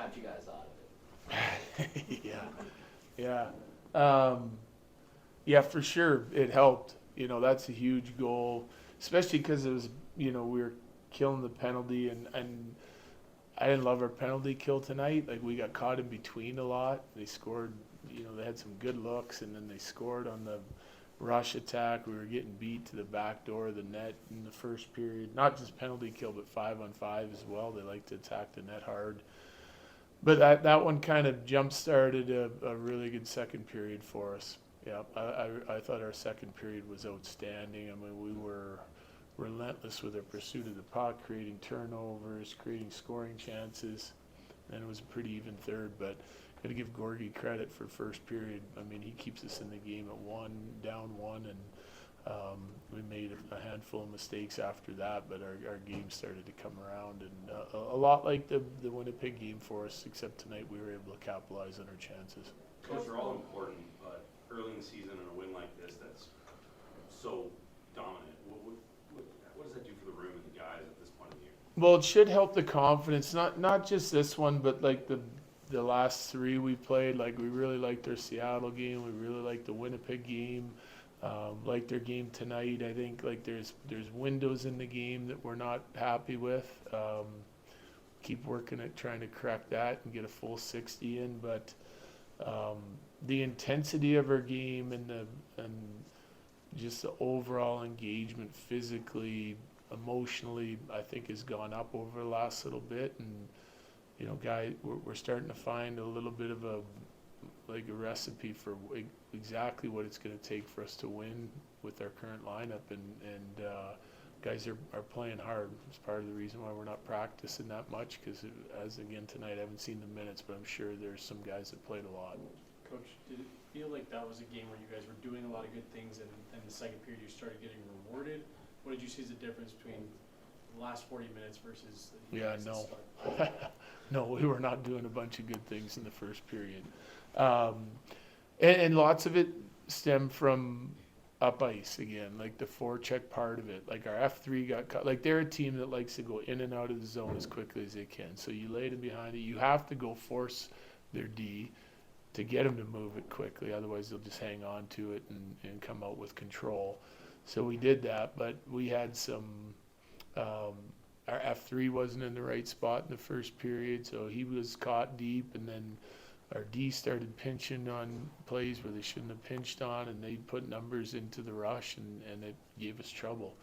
snapped you guys out of it. Yeah. Yeah, for sure. It helped. That's a huge goal, especially because it was, we were killing the penalty, and I didn't love our penalty kill tonight. Like, we got caught in between a lot. They scored, they had some good looks, and then they scored on the rush attack. We were getting beat to the back door of the net in the first period. Not just penalty kill, but 5-on-5 as well. They like to attack the net hard. But that one kind of jump started a really good second period for us. Yeah, I thought our second period was outstanding. I mean, we were relentless with our pursuit of the puck, creating turnovers, creating scoring chances, and it was a pretty even third. But got to give Gorgie credit for first period. I mean, he keeps us in the game at down one, and we made a handful of mistakes after that, but our game started to come around, and a lot like the Winnipeg game for us, except tonight we were able to capitalize on our chances. Coach, they're all important, but early in the season and a win like this that's so dominant, what does that do for the room and the guys at this point of the year? Well, it should help the confidence, not just this one, but like the last three we played. Like, we really liked our Seattle game, we really liked the Winnipeg game. Like their game tonight, I think like there's windows in the game that we're not happy with. Keep working at trying to correct that and get a full 60 in, but the intensity of our game and just the overall engagement physically, emotionally, I think has gone up over the last little bit, and guys, we're starting to find a little bit of a recipe for exactly what it's going to take for us to win with our current lineup, and guys are playing hard. It's part of the reason why we're not practicing that much, because as again tonight I haven't seen the minutes, but I'm sure there's some guys that played a lot. Coach, did it feel like that was a game where you guys were doing a lot of good things, and in the second period you started getting rewarded? What did you see as the difference between the last 40 minutes versus the No. No, we were not doing a bunch of good things in the first period. And lots of it stemmed from up ice again, like the forecheck part of it. Like, our F3 got cut. Like, they're a team that likes to go in and out of the zone as quickly as they can. So you lay them behind it. You have to go force their D to get them to move it quickly. Otherwise, they'll just hang on to it and come out with control. So we did that, but we had some our F3 wasn't in the right spot in the first period, so he was caught deep, and then our D started pinching on plays where they shouldn't have pinched on, and they put numbers into the rush, and it gave us trouble.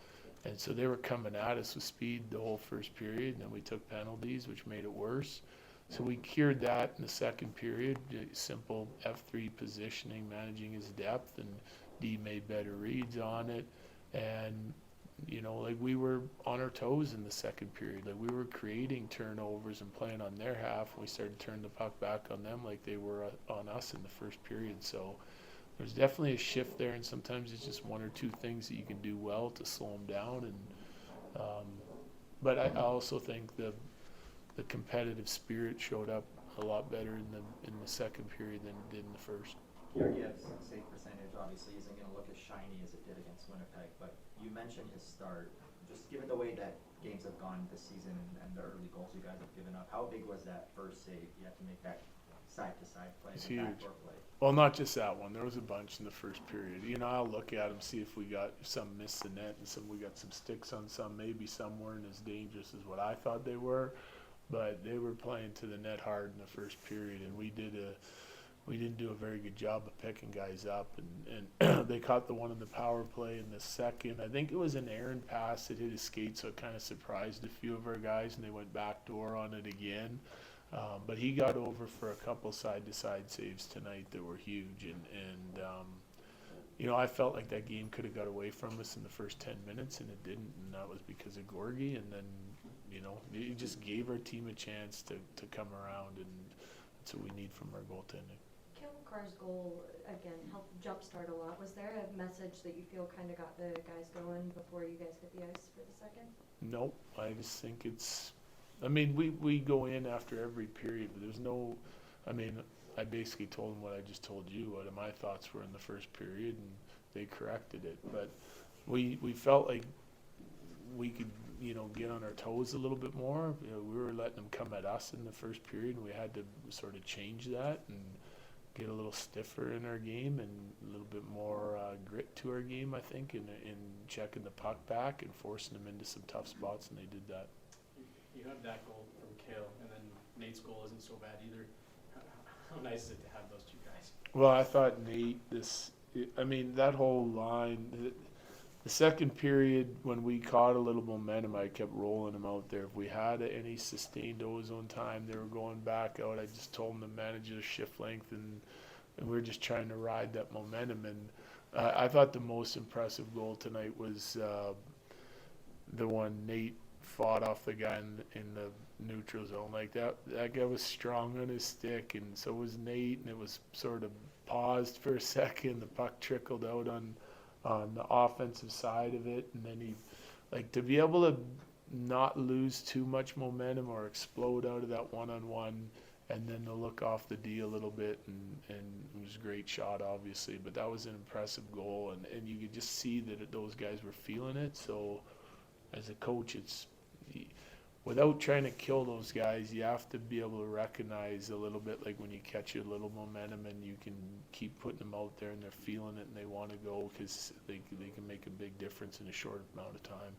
And so they were coming at us with speed the whole first period, and then we took penalties, which made it worse. So we cured that in the second period, simple F3 positioning, managing his depth, and D made better reads on it. And like, we were on our toes in the second period. Like, we were creating turnovers and playing on their half, and we started to turn the puck back on them like they were on us in the first period. So there's definitely a shift there, and sometimes it's just one or two things that you can do well to slow them down. And but I also think the competitive spirit showed up a lot better in the second period than it did in the first. Georgiev's save percentage obviously isn't going to look as shiny as it did against Winnipeg, but you mentioned his start. Just given the way that games have gone this season and the early goals you guys have given up, how big was that first save? You had to make that side-to-side play, It's the huge. backdoor play. Well, not just that one. There was a bunch in the first period. I'll look at them, see if some missed the net, and we got some sticks on some. Maybe some weren't as dangerous as what I thought they were, but they were playing to the net hard in the first period, and we didn't do a very good job of picking guys up, and they caught the one in the power play in the second. I think it was an errant pass that hit his skate, so it kind of surprised a few of our guys, and they went backdoor on it again. But he got over for a couple side-to-side saves tonight that were huge, and I felt like that game could have got away from us in the first 10 minutes, and it didn't, and that was because of Gorgie. And then he just gave our team a chance to come around, and that's what we need from our goaltending. Carr's goal, again, helped jumpstart a lot. Was there a message that you feel kind of got the guys going before you guys hit the ice for the second? Nope. I just think we go in after every period, but there's no, I basically told them what I just told you, what my thoughts were in the first period, and they corrected it. But we felt like we could get on our toes a little bit more. We were letting them come at us in the first period, and we had to sort of change that and get a little stiffer in our game and a little bit more grit to our game, I think, in checking the puck back and forcing them into some tough spots, and they did that. You have that goal from Kale, and then Nate's goal isn't so bad either. How nice is it to have those two guys? Well, I thought Nate, that whole line, the second period when we caught a little momentum, I kept rolling them out there. If we had any sustained ozone time, they were going back out. I just told them to manage their shift length, and we were just trying to ride that momentum. And I thought the most impressive goal tonight was the one Nate fought off the guy in the neutral zone. Like that guy was strong on his stick, and so was Nate, and it was sort of paused for a second. The puck trickled out on the offensive side of it, and then to be able to not lose too much momentum or explode out of that one-on-one, and then to look off the D a little bit, and it was a great shot, obviously, but that was an impressive goal, and you could just see that those guys were feeling it. So as a coach, it's without trying to kill those guys, you have to be able to recognize a little bit, like when you catch a little momentum and you can keep putting them out there and they're feeling it and they want to go, because they can make a big difference in a short amount of time.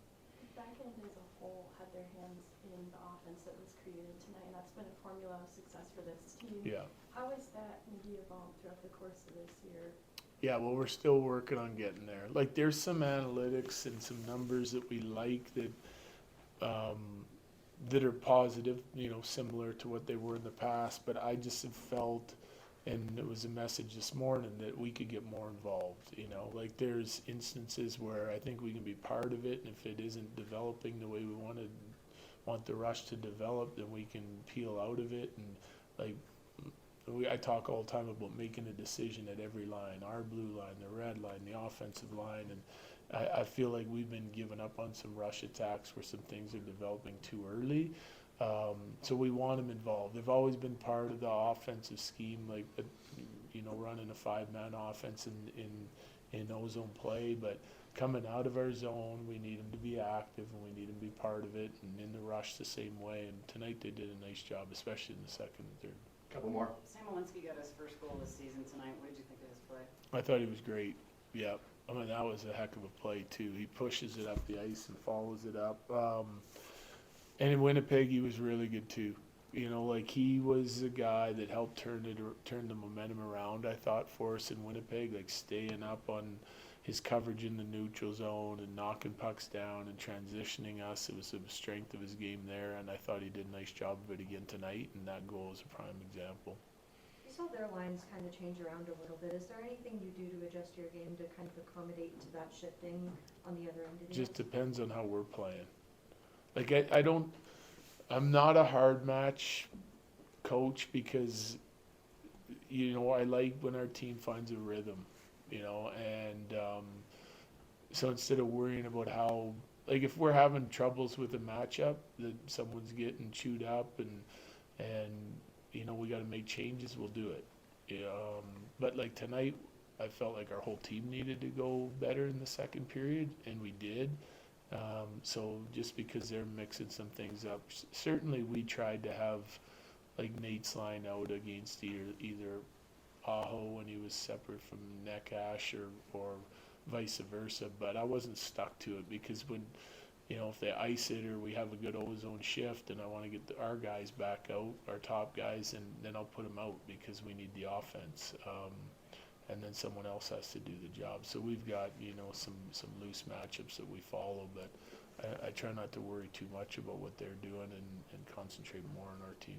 Backhand as a whole had their hands in the offense that was created tonight, and that's been a formula of success for this team. Yeah. How has that maybe evolved throughout the course of this year? Yeah, well, we're still working on getting there. Like, there's some analytics and some numbers that we like that are positive, similar to what they were in the past, but I just have felt, and it was a message this morning, that we could get more involved. Like, there's instances where I think we can be part of it, and if it isn't developing the way we want the rush to develop, then we can peel out of it. And I talk all the time about making a decision at every line, our blue line, the red line, the offensive line, and I feel like we've been giving up on some rush attacks where some things are developing too early. So we want them involved. They've always been part of the offensive scheme, running a 5-man offense in ozone play. But coming out of our zone, we need them to be active, and we need them to be part of it, and in the rush the same way. And tonight they did a nice job, especially in the second and third. Couple more. Sam Walensky got his first goal this season tonight. What did you think of his play? I thought he was great. Yeah. That was a heck of a play, too. He pushes it up the ice and follows it up. And in Winnipeg, he was really good, too. He was a guy that helped turn the momentum around, I thought, for us in Winnipeg, staying up on his coverage in the neutral zone and knocking pucks down and transitioning us. It was the strength of his game there, and I thought he did a nice job of it again tonight, and that goal is a prime example. You saw their lines kind of change around a little bit. Is there anything you do to adjust your game to kind of accommodate to that shifting on the other end of the Just ice? depends on how we're playing. I'm not a hard match coach, because, I like when our team finds a rhythm, and so instead of worrying about how, if we're having troubles with a matchup, that someone's getting chewed up and we got to make changes, we'll do it. But tonight, I felt like our whole team needed to go better in the second period, and we did. So just because they're mixing some things up, certainly we tried to have Nate's line out against either Aho when he was separate from Nekash or vice versa, but I wasn't stuck to it, because when if they ice it or we have a good ozone shift and I want to get our guys back out, our top guys, and then I'll put them out because we need the offense. And then someone else has to do the job. So we've got, some loose matchups that we follow, but I try not to worry too much about what they're doing and concentrate more on our team.